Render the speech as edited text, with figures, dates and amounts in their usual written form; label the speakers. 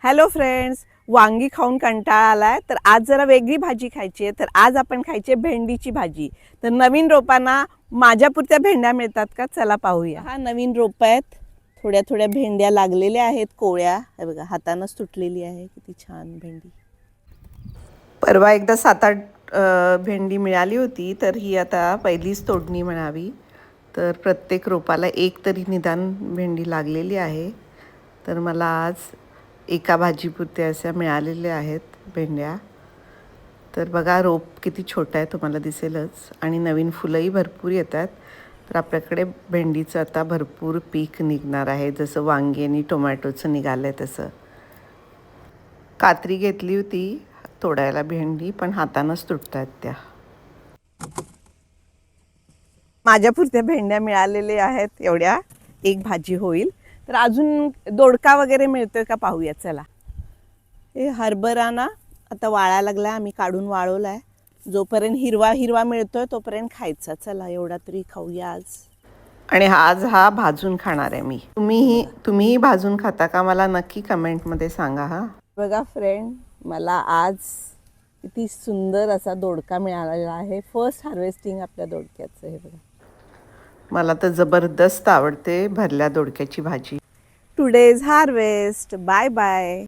Speaker 1: Hello friends, वांगी खाऊन कंटाळा आलाय तर आज जरा वेगळी भाजी खायची आहे. तर आज आपण खायची आहे भेंडीची भाजी. तर नवीन रोपांना माझ्यापुरत्या भेंड्या मिळतात का? चला पाहूया. हा नवीन रोप आहेत. थोड्या थोड्या भेंड्या लागलेल्या आहेत, कोळ्या. हे बघा, हातानंच तुटलेली आहे. किती छान भेंडी. परवा एकदा 7-8 भेंडी मिळाली होती, तर ही आता पहिलीच तोडणी म्हणावी. तर प्रत्येक रोपाला एक तरी निदान भेंडी लागलेली आहे. तर मला आज एका भाजीपुरत्या अशा मिळालेल्या आहेत भेंड्या. तर बघा, रोप किती छोटं आहे तुम्हाला दिसेलच, आणि नवीन फुलंही भरपूर येतात. तर आपल्याकडे भेंडीचं आता भरपूर पीक निघणार आहे, जसं वांगी आणि टोमॅटोचं निघालं आहे तसं. कात्री घेतली होती तोडायला भेंडी, पण हातानंच तुटतात त्या. माझ्यापुरत्या भेंड्या मिळालेल्या आहेत एवढ्या, एक भाजी होईल. तर अजून दोडका वगैरे मिळतोय का पाहूया चला. हे हरभरा ना आता वाळायला लागला, आम्ही काढून वाळवलाय. जोपर्यंत हिरवा हिरवा मिळतोय तोपर्यंत खायचा. चला एवढा तरी खाऊया आज. आणि आज हा भाजून खाणार आहे मी. तुम्हीही भाजून खाता का? मला नक्की कमेंटमध्ये सांगा हा. बघा फ्रेंड, मला आज किती सुंदर असा दोडका मिळालेला आहे. फर्स्ट हार्वेस्टिंग आपल्या दोडक्याचं. हे बघा, मला तर जबरदस्त आवडते भरल्या दोडक्याची भाजी. Today's harvest. Bye bye.